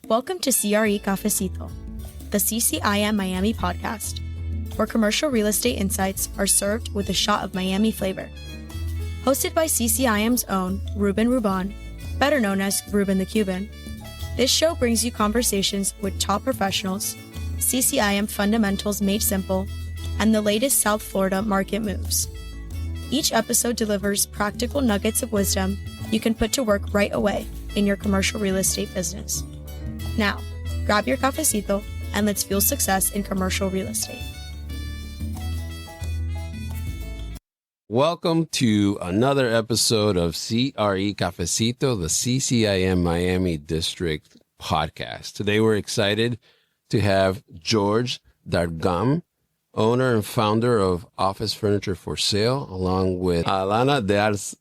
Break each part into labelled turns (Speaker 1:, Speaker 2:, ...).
Speaker 1: Welcome to CRE Cafecito, the CCIM Miami Podcast, where commercial real estate insights are served with a shot of Miami flavor. Hosted by CCIM's own Ruben Ruban, better known as Ruben the Cuban, this show brings you conversations with top professionals, CCIM fundamentals made simple, and the latest South Florida market moves. Each episode delivers practical nuggets of wisdom you can put to work right away in your commercial real estate business. Now, grab your cafecito and let's fuel success in commercial real estate.
Speaker 2: Welcome to another episode of CRE Cafecito, the CCIM Miami District podcast. Today we're excited to have George Dargham, owner and founder of Office Furniture for Sale, along with Alana de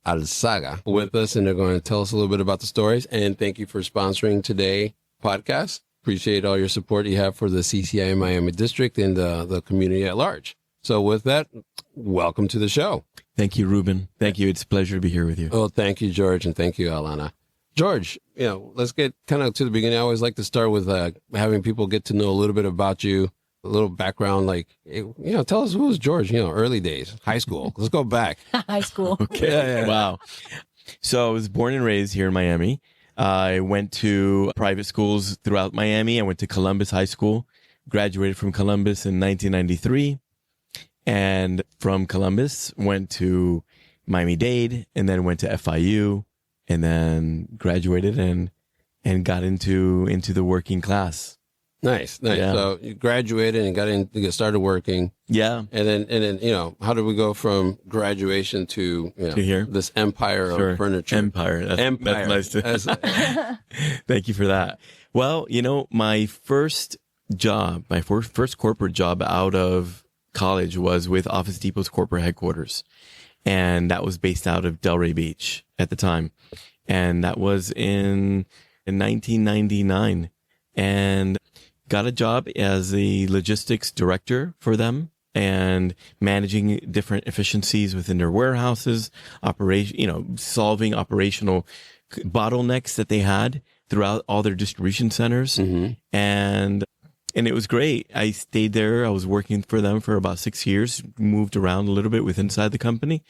Speaker 2: Alzaga with us, and they're going to tell us a little bit about the stories. And thank you for sponsoring today's podcast. Appreciate all your support you have for the CCIM Miami District and the community at large. So with that, welcome to the show.
Speaker 3: Thank you, Ruben. Thank you. It's a pleasure to be here with you.
Speaker 2: Oh, thank you, George, and thank you, Alana. George, let's get kind of to the beginning. I always like to start with having people get to know a little bit about you, a little background, tell us who was George, early days, high school. Let's go back.
Speaker 1: High school.
Speaker 3: Okay. Yeah. Wow. So I was born and raised here in Miami. I went to private schools throughout Miami. I went to Columbus High School, graduated from Columbus in 1993. And from Columbus, went to Miami-Dade, and then went to FIU, and then graduated and got into the working class.
Speaker 2: Nice.
Speaker 3: Yeah.
Speaker 2: So you graduated and got started working.
Speaker 3: Yeah.
Speaker 2: And then, how did we go from graduation to
Speaker 3: here?
Speaker 2: This empire of furniture?
Speaker 3: Empire.
Speaker 2: Empire.
Speaker 3: That's nice. Thank you for that. Well, my first job, my first corporate job out of college was with Office Depot's corporate headquarters. And that was based out of Delray Beach at the time. And that was in 1999. And got a job as a logistics director for them and managing different efficiencies within their warehouses, solving operational bottlenecks that they had throughout all their distribution centers. Mm-hmm. And it was great. I stayed there. I was working for them for about 6 years, moved around a little bit inside the company.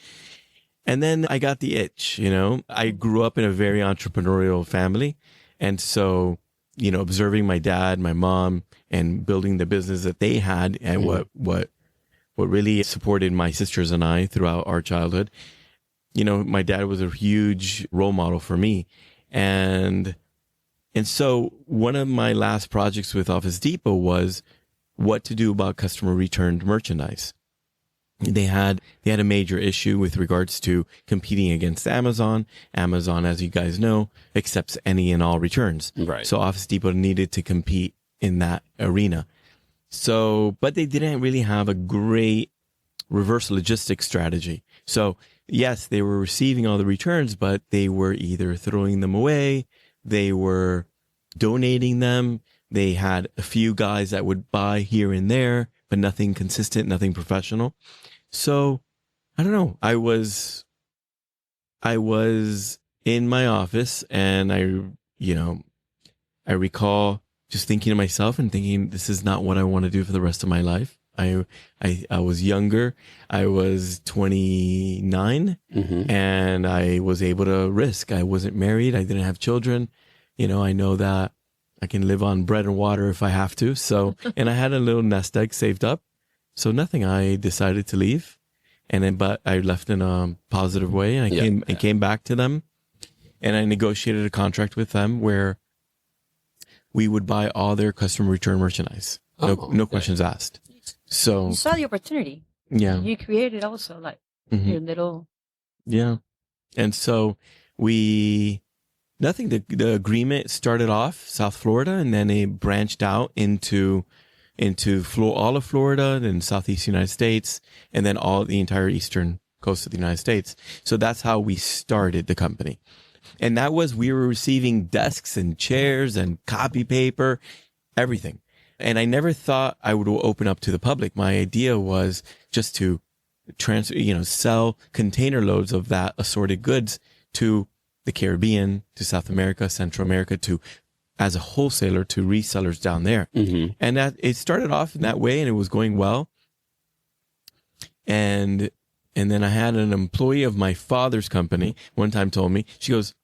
Speaker 3: And then I got the itch, I grew up in a very entrepreneurial family. And so, observing my dad, my mom, and building the business that they had and what really supported my sisters and I throughout our childhood. My dad was a huge role model for me. And so one of my last projects with Office Depot was what to do about customer returned merchandise. They had a major issue with regards to competing against Amazon. Amazon, as you guys know, accepts any and all returns.
Speaker 2: Right.
Speaker 3: So Office Depot needed to compete in that arena. But they didn't really have a great reverse logistics strategy. So yes, they were receiving all the returns, but they were either throwing them away, they were donating them. They had a few guys that would buy here and there, but nothing consistent, nothing professional. So I don't know. I was in my office and I recall just thinking to myself and thinking, this is not what I want to do for the rest of my life. I was younger. I was 29 and I was able to risk. I wasn't married. I didn't have children. I know that I can live on bread and water if I have to. So, and I had a little nest egg saved up. So nothing, I decided to leave. But I left in a positive way. And I came back to them and I negotiated a contract with them where we would buy all their customer return merchandise. No questions asked. So
Speaker 4: you saw the opportunity.
Speaker 3: Yeah.
Speaker 4: You created also your little.
Speaker 3: Yeah. And so the agreement started off South Florida and then it branched out into all of Florida and Southeast United States and then the entire eastern coast of the United States. So that's how we started the company. And we were receiving desks and chairs and copy paper, everything. And I never thought I would open up to the public. My idea was just to sell container loads of that assorted goods to the Caribbean, to South America, Central America, to as a wholesaler to resellers down there.
Speaker 2: Mm-hmm.
Speaker 3: And that it started off in that way and it was going well. And then I had an employee of my father's company one time told me, she goes,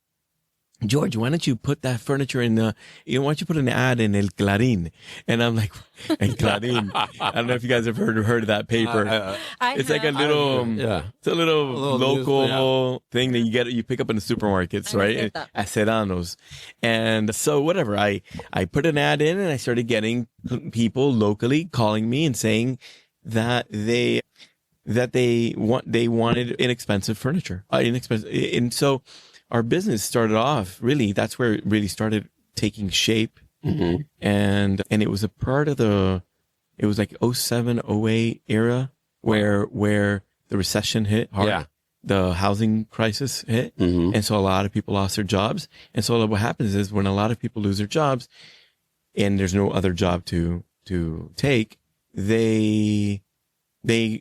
Speaker 3: George, why don't you put that furniture in why don't you put an ad in El Clarín? And I'm like, El Clarín. I don't know if you guys have heard of that paper. It's like a little, it's a little local thing that you pick up in the supermarkets, right? At Serrano's. And so whatever, I put an ad in and I started getting people locally calling me and saying that they wanted inexpensive furniture, and so our business started off really. That's where it really started taking shape,
Speaker 2: mm-hmm.
Speaker 3: and it was a part of it was like 07, 08 era where the recession hit hard, the housing crisis hit,
Speaker 2: mm-hmm.
Speaker 3: and so a lot of people lost their jobs. And so what happens is when a lot of people lose their jobs, and there's no other job to take, they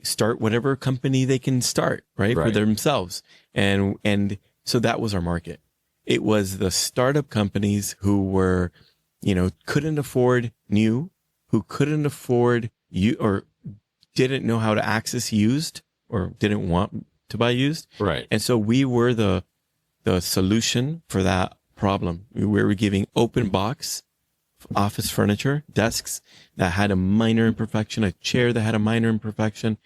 Speaker 3: start whatever company they can start, right? For themselves. And so that was our market. It was the startup companies who were, couldn't afford new, who couldn't afford or didn't know how to access used or didn't want to buy used.
Speaker 2: Right.
Speaker 3: And so we were the solution for that problem. We were giving open box office furniture, desks that had a minor imperfection, a chair that had a minor imperfection,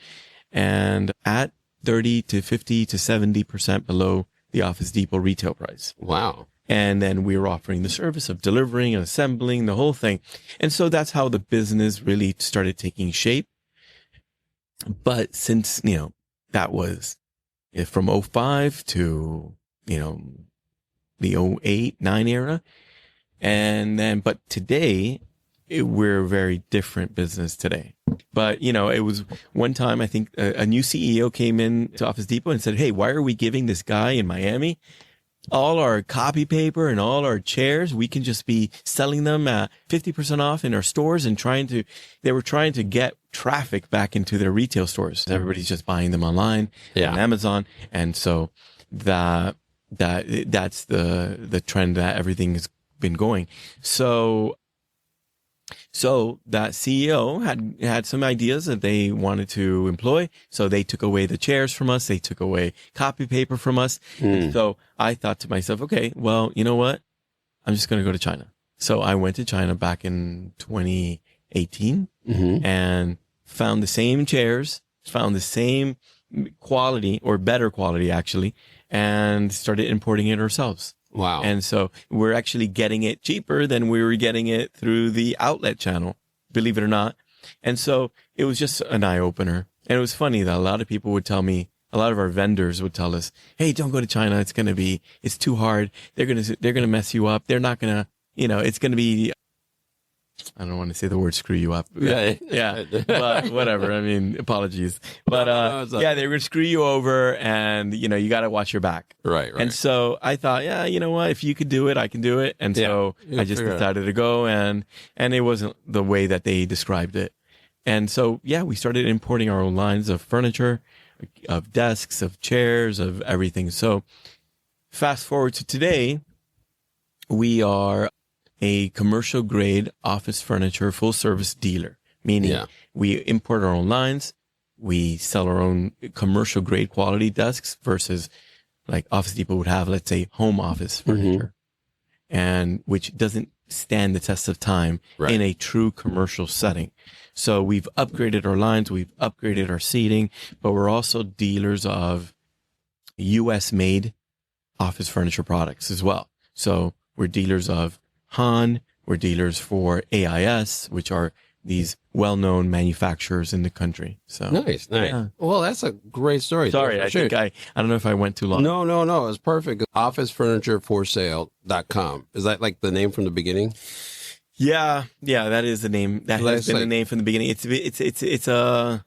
Speaker 3: and at 30 to 50 to 70% below the Office Depot retail price.
Speaker 2: Wow.
Speaker 3: And then we were offering the service of delivering and assembling the whole thing. And so that's how the business really started taking shape. But since, that was from 05 to, the 08, 9 era. And then, but today, we're a very different business today. But, it was one time, I think a new CEO came in to Office Depot and said, hey, why are we giving this guy in Miami all our copy paper and all our chairs? We can just be selling them at 50% off in our stores and they were trying to get traffic back into their retail stores. Everybody's just buying them online on Amazon. And so that's the trend that everything has been going. So that CEO had some ideas that they wanted to employ. So they took away the chairs from us. They took away copy paper from us. And so I thought to myself, okay, well, you know what? I'm just going to go to China. So I went to China back in 2018 and found the same chairs, found the same quality or better quality actually, and started importing it ourselves.
Speaker 2: Wow.
Speaker 3: And so we're actually getting it cheaper than we were getting it through the outlet channel, believe it or not. And so it was just an eye opener. And it was funny that a lot of people would tell me, a lot of our vendors would tell us, hey, don't go to China. It's too hard. They're going to mess you up. They're not going to, it's going to be, I don't want to say the word screw you up. Yeah. But whatever. I mean, apologies. But, they were going to screw you over and, you got to watch your back.
Speaker 2: Right.
Speaker 3: And so I thought, you know what? If you could do it, I can do it. And so I just decided to go and it wasn't the way that they described it. And so, we started importing our own lines of furniture, of desks, of chairs, of everything. So fast forward to today, we are a commercial grade office furniture full service dealer, meaning we import our own lines. We sell our own commercial grade quality desks versus like Office Depot would have, let's say, home office furniture, and which doesn't stand the test of time in a true commercial setting. So we've upgraded our lines, we've upgraded our seating, but we're also dealers of US made office furniture products as well. So we're dealers of Han, we're dealers for AIS, which are these well-known manufacturers in the country. So
Speaker 2: nice. Yeah. Well, that's a great story.
Speaker 3: Sorry, I think I don't know if I went too long.
Speaker 2: No, it's perfect. Officefurnitureforsale.com. Is that like the name from the beginning?
Speaker 3: Yeah, that is the name. That has been the name from the beginning. It's a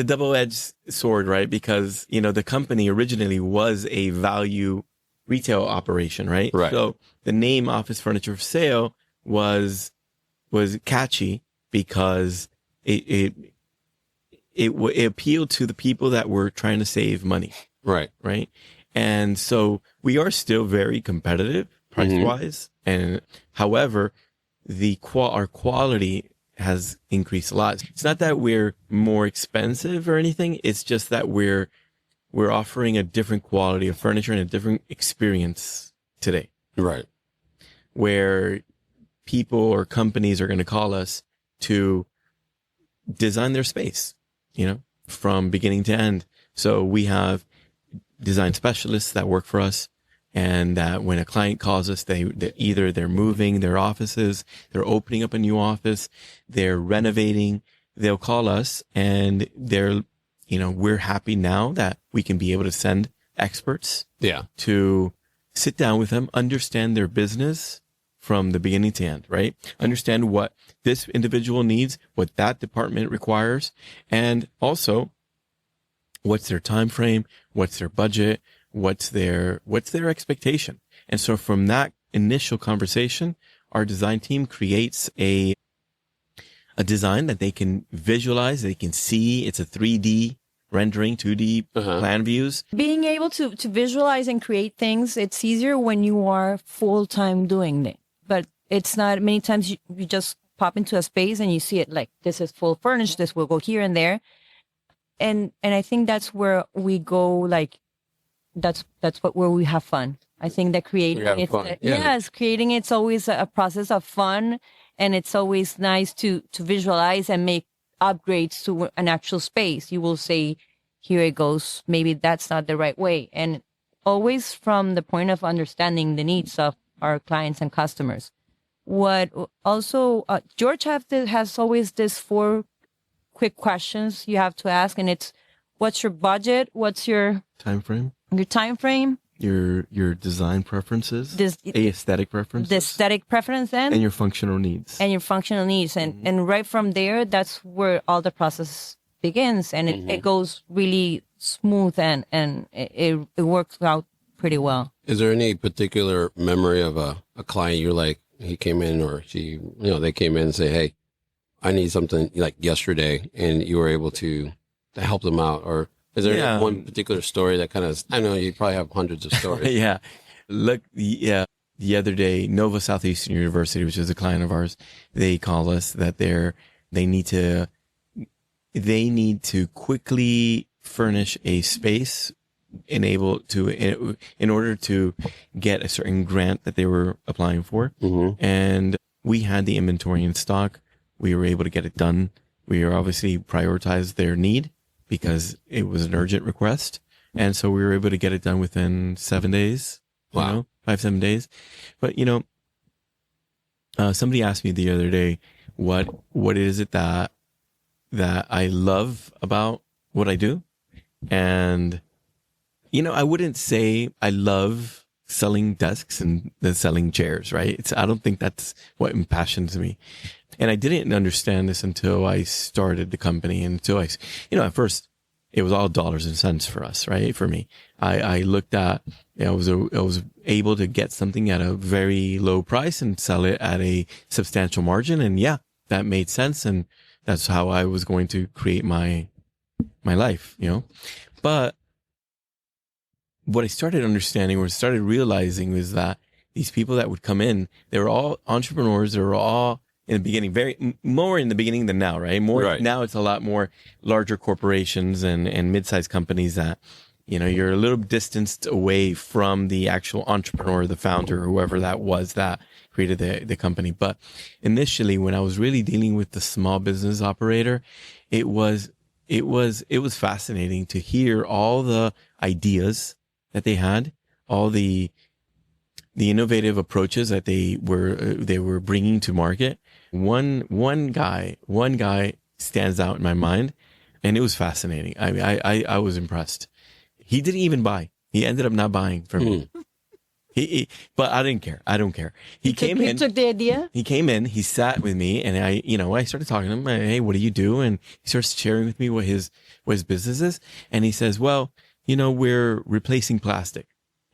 Speaker 3: double-edged sword, right? Because, the company originally was a value retail operation, right?
Speaker 2: Right.
Speaker 3: So the name Office Furniture for Sale was catchy because it appealed to the people that were trying to save money.
Speaker 2: Right.
Speaker 3: And so we are still very competitive price wise. And however, our quality has increased a lot. It's not that we're more expensive or anything. It's just that we're offering a different quality of furniture and a different experience today.
Speaker 2: Right.
Speaker 3: Where people or companies are going to call us to design their space, from beginning to end. So we have design specialists that work for us, and that when a client calls us, they're moving their offices, they're opening up a new office, they're renovating, they'll call us, and we're happy now that we can be able to send experts to sit down with them, understand their business from the beginning to end, right? Understand what this individual needs, what that department requires, and also what's their time frame, what's their budget, what's their expectation. And so from that initial conversation, our design team creates a design that they can visualize, they can see. It's a 3D rendering, 2D plan views.
Speaker 4: Being able to visualize and create things, it's easier when you are full-time doing it. But it's not, many times you just pop into a space and you see it like, this is full furnished, this will go here and there. And I think that's where we go, like, where we have fun. I think that creating creating it's always a process of fun, and it's always nice to visualize and make upgrades to an actual space. You will say, here it goes, maybe that's not the right way. And always from the point of understanding the needs of our clients and customers. What also, George has always this 4 quick questions you have to ask, and it's, what's your budget? What's your
Speaker 3: time frame?
Speaker 4: Your time frame?
Speaker 3: Your design preferences, aesthetic preferences,
Speaker 4: the aesthetic preference,
Speaker 3: and your functional needs.
Speaker 4: And right from there, that's where all the process begins, and it goes really smooth, and it works out pretty well.
Speaker 2: Is there any particular memory of a client you're like, he came in or she, they came in and say, hey, I need something like yesterday, and you were able to help them out? Or is there one particular story that kind of, I know you probably have hundreds of stories.
Speaker 3: The other day, Nova Southeastern University, which is a client of ours, they call us that they need to quickly furnish a space in order to get a certain grant that they were applying for. And we had the inventory in stock. We were able to get it done. We were obviously prioritized their need because it was an urgent request. And so we were able to get it done within 7 days.
Speaker 2: Wow.
Speaker 3: 5-7 days. But, somebody asked me the other day, what is it that I love about what I do? And, I wouldn't say I love selling desks and selling chairs, right? I don't think that's what impassions me. And I didn't understand this until I started the company, and until at first it was all dollars and cents for us, right? For me, I looked at, I was able to get something at a very low price and sell it at a substantial margin. And that made sense. And that's how I was going to create my life, But what I started understanding, or started realizing, was that these people that would come in, they were all entrepreneurs. They were all in the beginning, more in the beginning than now, right? Now it's a lot more larger corporations and mid-sized companies that, you're a little distanced away from the actual entrepreneur, the founder, whoever that was that created the company. But initially, when I was really dealing with the small business operator, it was fascinating to hear all the ideas that they had, all the innovative approaches that they were bringing to market. One guy stands out in my mind, and it was fascinating. I mean, I was impressed. He didn't even buy. He ended up not buying from me. But I didn't care. I don't care. He came in.
Speaker 4: He took the idea.
Speaker 3: He came in. He sat with me, and I started talking to him. Hey, what do you do? And he starts sharing with me what his business is. And he says, well, we're replacing plastic.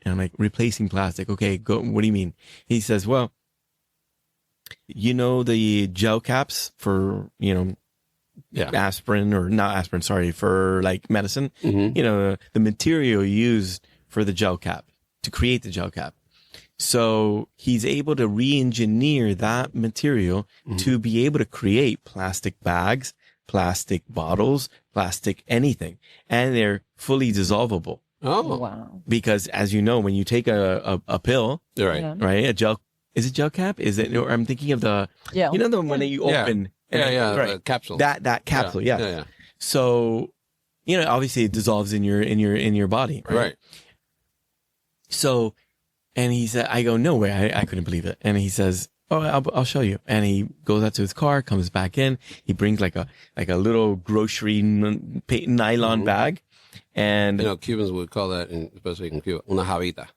Speaker 3: And I'm like, replacing plastic? Okay, go. What do you mean? He says, well, the gel caps for, aspirin, or not aspirin, sorry, for like medicine, the material used for the gel cap, to create the gel cap. So he's able to re-engineer that material to be able to create plastic bags, plastic bottles, plastic anything. And they're fully dissolvable.
Speaker 2: Oh,
Speaker 4: Wow.
Speaker 3: Because as you know, when you take a pill,
Speaker 2: right.
Speaker 4: Yeah.
Speaker 3: right, a gel, is it gel cap? Is it, or I'm thinking of the,
Speaker 4: Yeah.
Speaker 3: you know, the one that you
Speaker 2: Yeah.
Speaker 3: open.
Speaker 2: Yeah,
Speaker 3: Right.
Speaker 2: capsule.
Speaker 3: That capsule. Yeah.
Speaker 2: Yeah.
Speaker 3: So, you know, obviously it dissolves in your body.
Speaker 2: Right.
Speaker 3: So, and he said, I go, no way. I couldn't believe it. And he says, oh, I'll show you. And he goes out to his car, comes back in. He brings like a little grocery nylon bag. And
Speaker 2: You know, Cubans would call that, especially in Cuba, una javita.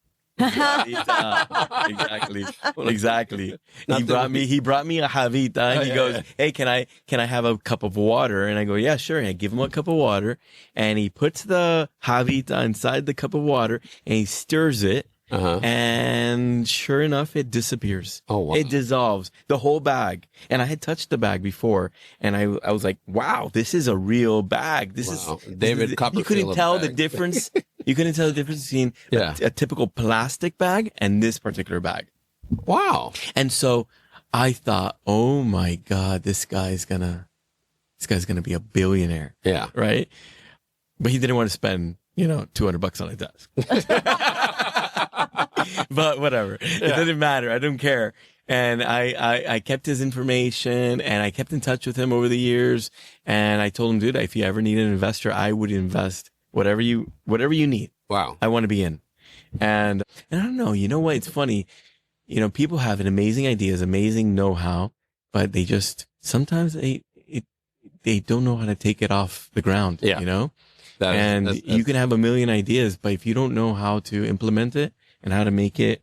Speaker 3: Exactly.
Speaker 2: Not
Speaker 3: He brought me a javita, and he goes, hey, can I have a cup of water? And I go, yeah, sure. And I give him a cup of water, and he puts the javita inside the cup of water, and he stirs it. And sure enough, it disappears.
Speaker 2: Oh, wow.
Speaker 3: It dissolves the whole bag. And I had touched the bag before, and I was like, wow, this is a real bag. This
Speaker 2: Wow.
Speaker 3: is
Speaker 2: David Copperfield
Speaker 3: You couldn't tell the
Speaker 2: bag.
Speaker 3: difference. You couldn't tell the difference between a typical plastic bag and this particular bag.
Speaker 2: Wow.
Speaker 3: And so I thought, oh my God, this guy's gonna be a billionaire.
Speaker 2: Yeah.
Speaker 3: Right. But he didn't want to spend, $200 on a desk. But whatever. It doesn't matter. I don't care. And I kept his information, and I kept in touch with him over the years. And I told him, dude, if you ever need an investor, I would invest whatever you need.
Speaker 2: Wow.
Speaker 3: I want to be in. And I don't know, you know what? It's funny. People have an amazing ideas, amazing know-how, but they just, sometimes they don't know how to take it off the ground,
Speaker 2: Yeah.
Speaker 3: And you can have a million ideas, but if you don't know how to implement it and how to make it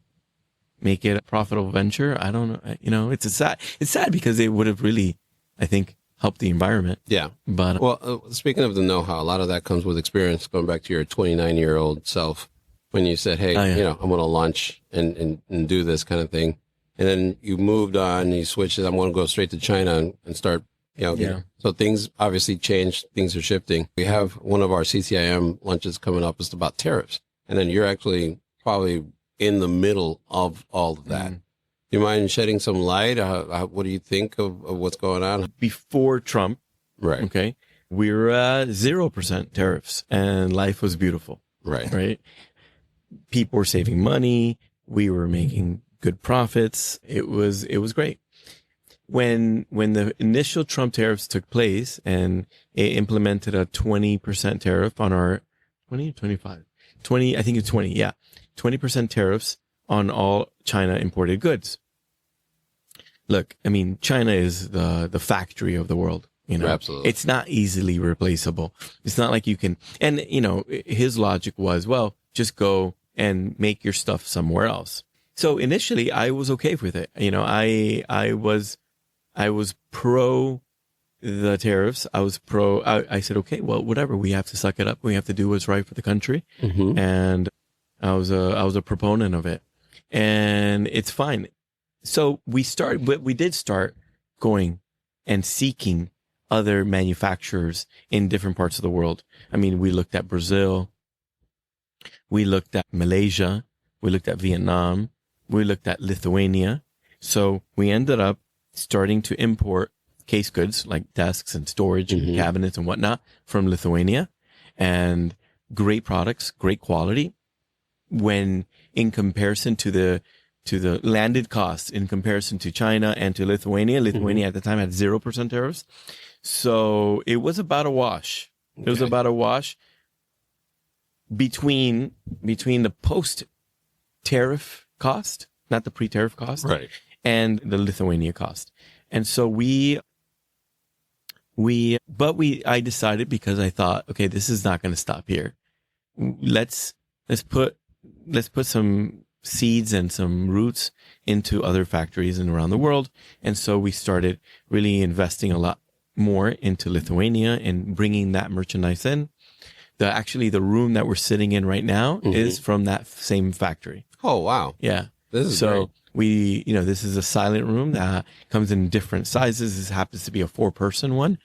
Speaker 3: a profitable venture, I don't know. It's sad because it would have really, I think, helped the environment.
Speaker 2: Yeah.
Speaker 3: But
Speaker 2: Well, speaking of the know-how, a lot of that comes with experience, going back to your 29-year-old self when you said, hey, I'm going to launch and do this kind of thing. And then you moved on, you switched it. I'm going to go straight to China and start, So things obviously changed. Things are shifting. We have one of our CCIM lunches coming up. It's about tariffs. And then you're actually probably in the middle of all of that. Do you mind shedding some light? What do you think of what's going on?
Speaker 3: before Trump,
Speaker 2: Right.
Speaker 3: okay, we were at 0% tariffs and life was beautiful.
Speaker 2: Right.
Speaker 3: Right. People were saving money. We were making good profits. It was great. When the initial Trump tariffs took place and it implemented a 20% tariff on our 20 or 25, 20, I think it's 20. Yeah. 20% tariffs on all China imported goods. Look, I mean, China is the factory of the world.
Speaker 2: Absolutely.
Speaker 3: It's not easily replaceable. It's not like you can, and his logic was, well, just go and make your stuff somewhere else. So initially I was okay with it. I was pro the tariffs. I was pro, I said, okay, well, whatever. We have to suck it up. We have to do what's right for the country.
Speaker 2: Mm-hmm.
Speaker 3: And I was a proponent of it, and it's fine. So we did start going and seeking other manufacturers in different parts of the world. I mean, we looked at Brazil, we looked at Malaysia, we looked at Vietnam, we looked at Lithuania. So we ended up starting to import case goods like desks and storage and cabinets and whatnot from Lithuania, and great products, great quality. When in comparison to the landed costs, in comparison to China and to Lithuania at the time had 0% tariffs. So it was about a wash. It was about a wash between the post tariff cost, not the pre-tariff cost,
Speaker 2: Right.
Speaker 3: and the Lithuania cost. And so I decided, because I thought, okay, this is not going to stop here. Let's put some seeds and some roots into other factories and around the world. And so we started really investing a lot more into Lithuania and bringing that merchandise in. The room that we're sitting in right now is from that same factory.
Speaker 2: Oh, wow.
Speaker 3: Yeah.
Speaker 2: This is
Speaker 3: So
Speaker 2: great.
Speaker 3: this is a silent room that comes in different sizes. This happens to be a 4-person one,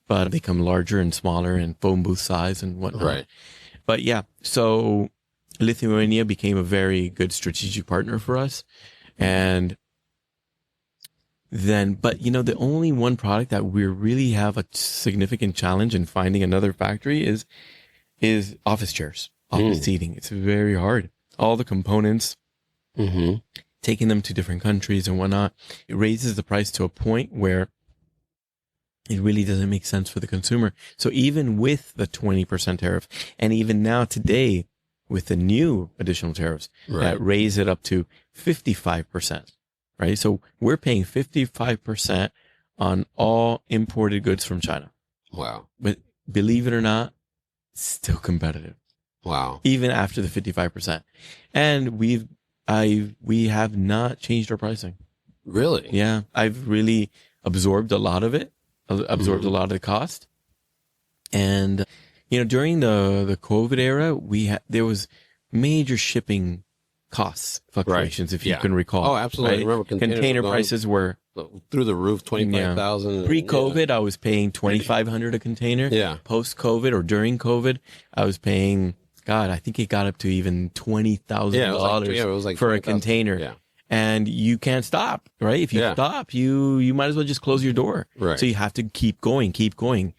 Speaker 3: but they come larger and smaller and phone booth size and whatnot.
Speaker 2: Right.
Speaker 3: But yeah, so Lithuania became a very good strategic partner for us. And then, but the only one product that we really have a significant challenge in finding another factory is office chairs, office seating. It's very hard. All the components, taking them to different countries and whatnot, it raises the price to a point where it really doesn't make sense for the consumer. So even with the 20% tariff, and even now today with the new additional tariffs that raise it up to 55%, right? So we're paying 55% on all imported goods from China.
Speaker 2: Wow.
Speaker 3: But believe it or not, it's still competitive.
Speaker 2: Wow.
Speaker 3: Even after the 55%. And we have not changed our pricing.
Speaker 2: Really?
Speaker 3: Yeah. I've really absorbed a lot of it. Absorbed a lot of the cost. And, during the COVID era, there was major shipping costs fluctuations, if you can recall.
Speaker 2: Oh, absolutely.
Speaker 3: Right?
Speaker 2: I remember
Speaker 3: container prices were
Speaker 2: through the roof, 25,000.
Speaker 3: Pre-COVID, I was paying $2,500 a container.
Speaker 2: Yeah.
Speaker 3: Post-COVID or during COVID, I was paying, I think it got up to even $20,000 for a container.
Speaker 2: Yeah.
Speaker 3: And you can't stop, right? If you stop, you might as well just close your door.
Speaker 2: Right.
Speaker 3: So you have to keep going.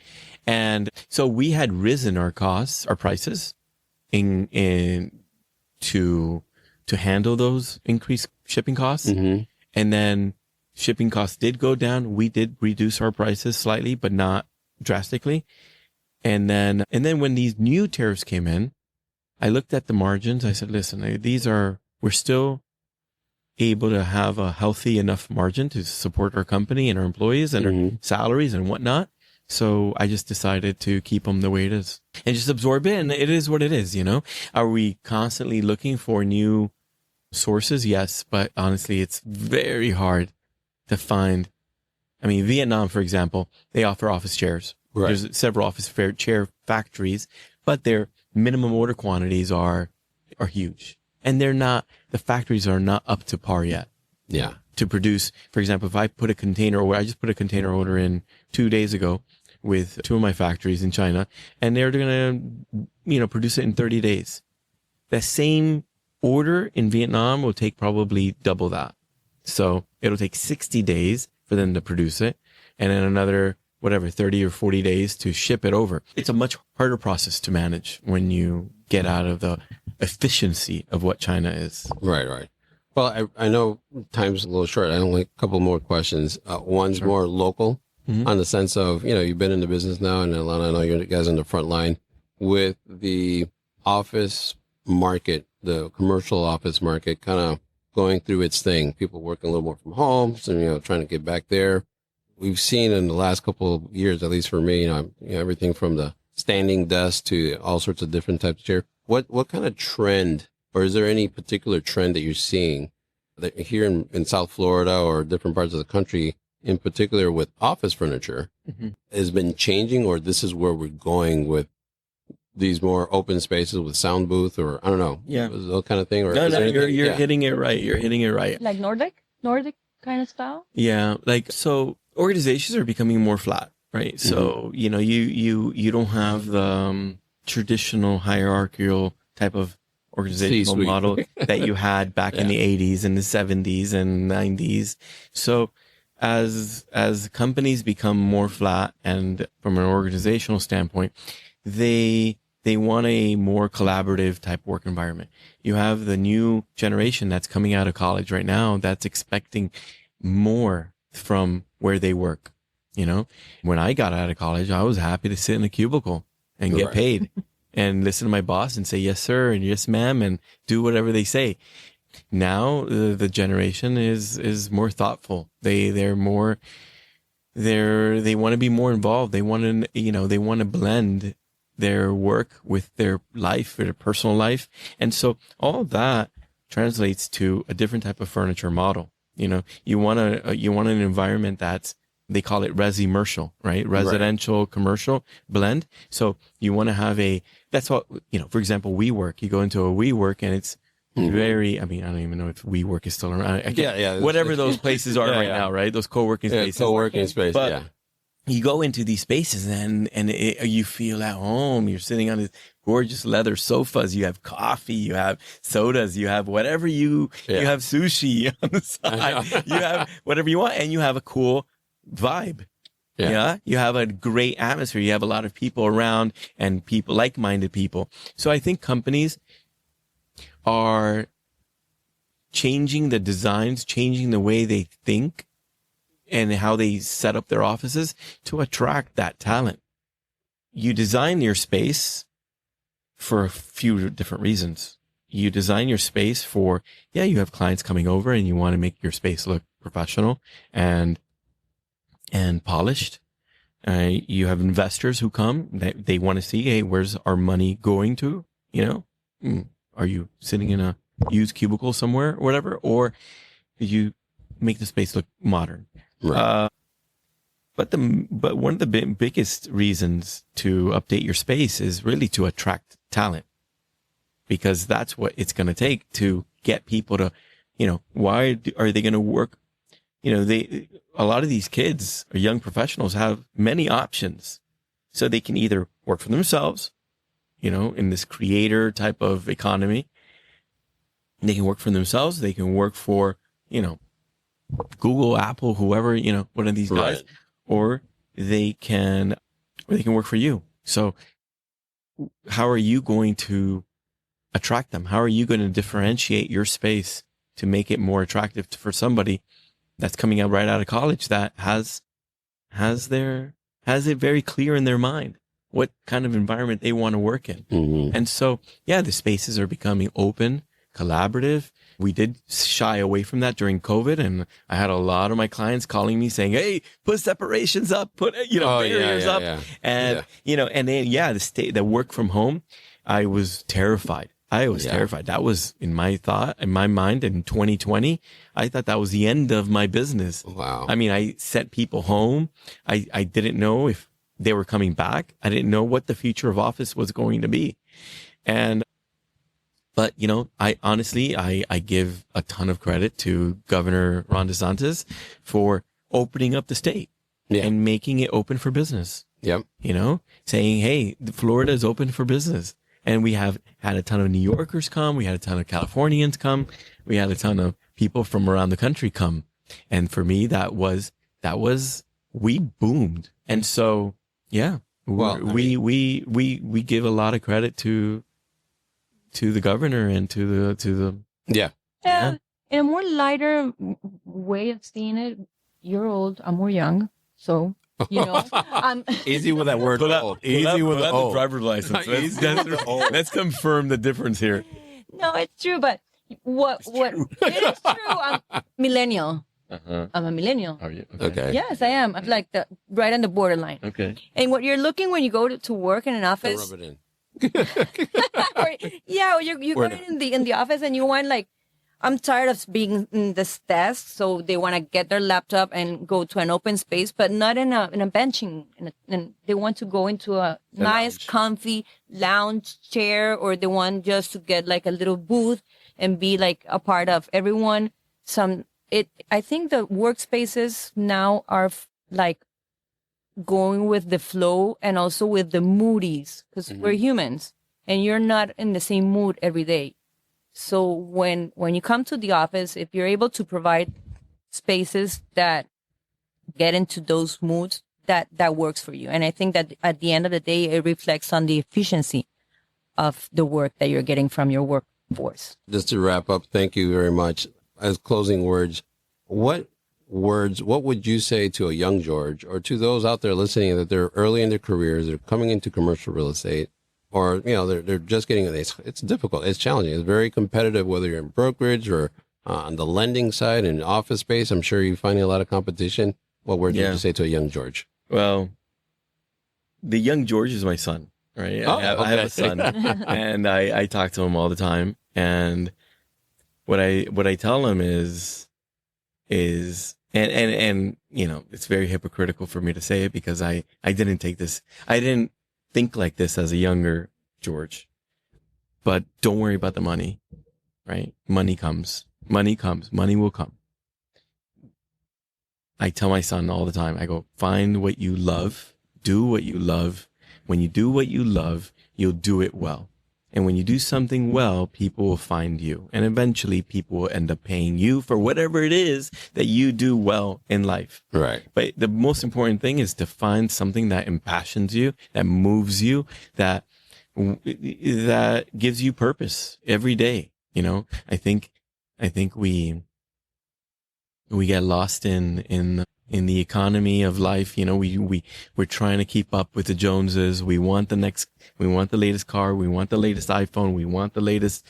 Speaker 3: And so we had risen our costs, our prices to handle those increased shipping costs. And then shipping costs did go down. We did reduce our prices slightly, but not drastically. And then when these new tariffs came in, I looked at the margins. I said, listen, we're still able to have a healthy enough margin to support our company and our employees and our salaries and whatnot. So I just decided to keep them the way it is and just absorb it. And it is what it is, Are we constantly looking for new sources? Yes. But honestly, it's very hard to find. I mean, Vietnam, for example, they offer office chairs. Right. There's several office chair factories, but their minimum order quantities are huge. And the factories are not up to par yet.
Speaker 2: Yeah.
Speaker 3: To produce, for example, if I put a container order, I just put a container order in 2 days ago with two of my factories in China, and they're going to, produce it in 30 days. The same order in Vietnam will take probably double that. So it'll take 60 days for them to produce it, and then another, 30 or 40 days to ship it over. It's a much harder process to manage when you get out of the efficiency of what China is.
Speaker 2: Right. Well, I know time's a little short. I only a couple more questions. One's more local on the sense of, you've been in the business now, and Alana, I know you guys on the front line with the office market, the commercial office market kind of going through its thing. People working a little more from home, so, trying to get back there. We've seen in the last couple of years, at least for me, everything from the standing desk to all sorts of different types of chair. What kind of trend, or is there any particular trend that you're seeing that here in South Florida or different parts of the country, in particular with office furniture, has been changing, or this is where we're going with these more open spaces with sound booth, or I don't know, that kind of thing? Or
Speaker 3: you're hitting it right. You're hitting it right.
Speaker 4: Like Nordic kind of style.
Speaker 3: Yeah, so organizations are becoming more flat, right? So you don't have the traditional hierarchical type of organizational model that you had back in the 80s and the 70s and 90s. So as companies become more flat, and from an organizational standpoint, they want a more collaborative type work environment. You have the new generation that's coming out of college right now that's expecting more from where they work. When I got out of college, I was happy to sit in a cubicle and get paid and listen to my boss and say, yes, sir, and yes, ma'am, and do whatever they say. Now the generation is more thoughtful. They want to be more involved. They want to blend their work with their life, their personal life. And so all of that translates to a different type of furniture model. You want an environment they call it resimercial, right? Residential, commercial blend. So you want to have that's what, for example, WeWork. You go into a WeWork and it's very, I don't even know if WeWork is still around. Whatever those places are right now, right? Those co-working spaces.
Speaker 2: Co-working space,
Speaker 3: but you go into these spaces and you feel at home. You're sitting on these gorgeous leather sofas. You have coffee, you have sodas, you have whatever you have sushi on the side. You have whatever you want, and you have a cool vibe. Yeah. You have a great atmosphere. You have a lot of people around and people, like-minded people. So I think companies are changing the designs, changing the way they think and how they set up their offices to attract that talent. You design your space for a few different reasons. You design your space for, you have clients coming over and you want to make your space look professional and polished. You have investors who come, they want to see, hey, where's our money going to? Are you sitting in a used cubicle somewhere or whatever? Or did you make the space look modern? Right. But one of the biggest reasons to update your space is really to attract talent, because that's what it's going to take to get people to, why are they going to work? A lot of these kids or young professionals have many options. So they can either work for themselves, in this creator type of economy. They can work for themselves. They can work for, Google, Apple, whoever, one of these guys, or they can work for you. So how are you going to attract them? How are you going to differentiate your space to make it more attractive for somebody that's coming out right out of college that has it very clear in their mind what kind of environment they want to work in? Mm-hmm. And so, the spaces are becoming open, collaborative. We did shy away from that during COVID, and I had a lot of my clients calling me saying, "Hey, put separations up, put barriers up," and and then the work from home. I was terrified. Terrified. That was in my mind in 2020. I thought that was the end of my business.
Speaker 2: Wow.
Speaker 3: I mean, I sent people home. I didn't know if they were coming back. I didn't know what the future of office was going to be, But, I honestly, I give a ton of credit to Governor Ron DeSantis for opening up the state and making it open for business.
Speaker 2: Yep.
Speaker 3: Saying, hey, Florida is open for business. And we have had a ton of New Yorkers come. We had a ton of Californians come. We had a ton of people from around the country come. And for me, we boomed. And so, we give a lot of credit to the governor and to the
Speaker 4: in a more lighter way of seeing it. You're old, I'm more young, so
Speaker 2: easy with that word. Easy with the
Speaker 3: driver's license. Let's confirm the difference here.
Speaker 4: No, it's true, but what it is true. I'm millennial. I'm a millennial.
Speaker 3: Are you?
Speaker 2: Okay.
Speaker 4: Yes, I am. I'm like right on the borderline.
Speaker 3: Okay.
Speaker 4: And what you're looking when you go to work in an office.
Speaker 2: Rub it in.
Speaker 4: or you go in the office and you want I'm tired of being in this desk, so they want to get their laptop and go to an open space, but not in a benching. And they want to go into a nice, comfy lounge chair, or they want just to get a little booth and be a part of everyone. I think the workspaces now are going with the flow and also with the moodies, because we're humans and you're not in the same mood every day. So when you come to the office, if you're able to provide spaces that get into those moods, that works for you. And I think that at the end of the day, it reflects on the efficiency of the work that you're getting from your workforce.
Speaker 2: Just to wrap up, thank you very much. As closing words, what would you say to a young George, or to those out there listening that they're early in their careers, they're coming into commercial real estate, or, they're just getting, it's difficult. It's challenging. It's very competitive, whether you're in brokerage or on the lending side and office space. I'm sure you're finding a lot of competition. What words would you say to a young George?
Speaker 3: Well, the young George is my son, right? I have a son and I talk to him all the time. And what I tell him is, it's very hypocritical for me to say it, because I didn't think like this as a younger George. But don't worry about the money, right? Money will come. I tell my son all the time, I go, find what you love, do what you love. When you do what you love, you'll do it well. And when you do something well, people will find you. And eventually people will end up paying you for whatever it is that you do well in life.
Speaker 2: Right.
Speaker 3: But the most important thing is to find something that impassions you, that moves you, that gives you purpose every day. You know, I think we get lost in the economy of life. You know, we're trying to keep up with the Joneses. We want the latest car. We want the latest iPhone. We want the latest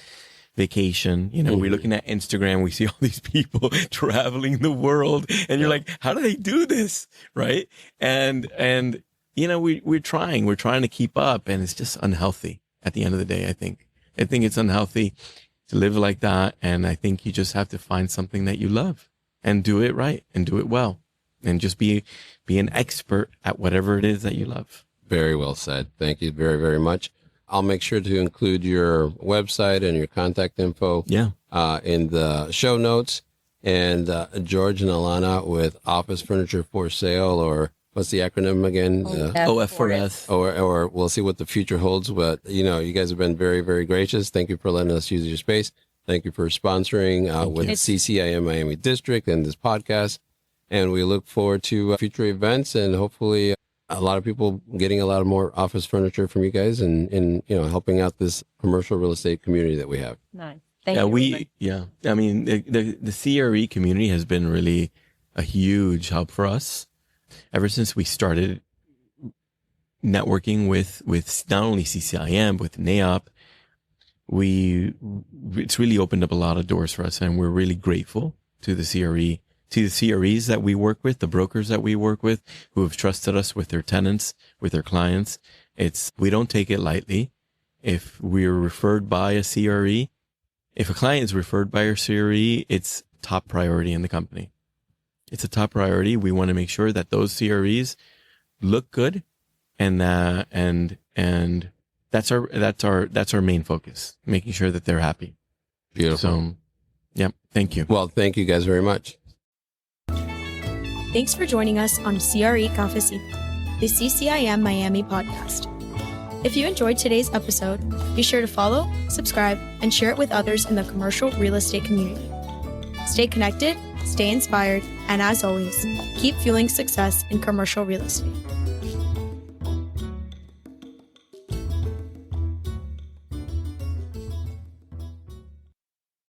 Speaker 3: vacation. You know, we're looking at Instagram. We see all these people traveling the world and you're like, how do they do this? Right. And, you know, we're trying to keep up, and it's just unhealthy at the end of the day. I think it's unhealthy to live like that. And I think you just have to find something that you love and do it right and do it well. And just be an expert at whatever it is that you love.
Speaker 2: Very well said. Thank you very, very much. I'll make sure to include your website and your contact info in the show notes. And George and Alana with Office Furniture for Sale, or what's the acronym again?
Speaker 3: OF4S.
Speaker 2: Or we'll see what the future holds. But, you know, you guys have been very, very gracious. Thank you for letting us use your space. Thank you for sponsoring with CCIM Miami District and this podcast. And we look forward to future events, and hopefully a lot of people getting a lot of more office furniture from you guys, and you know, helping out this commercial real estate community that we have.
Speaker 4: Nice. Thank you.
Speaker 3: I mean, the CRE community has been really a huge help for us ever since we started networking with not only CCIM, with NAIOP. It's really opened up a lot of doors for us, and we're really grateful to the CREs that we work with, the brokers that we work with, who have trusted us with their tenants, with their clients. We don't take it lightly. If we're referred by a CRE, if a client is referred by a CRE, it's top priority in the company. It's a top priority. We want to make sure that those CREs look good, and that's our main focus, making sure that they're happy.
Speaker 2: Beautiful.
Speaker 3: So, yeah, thank you.
Speaker 2: Well, thank you guys very much.
Speaker 1: Thanks for joining us on CRE Cafecito, the CCIM Miami Podcast. If you enjoyed today's episode, be sure to follow, subscribe, and share it with others in the commercial real estate community. Stay connected, stay inspired, and as always, keep fueling success in commercial real estate.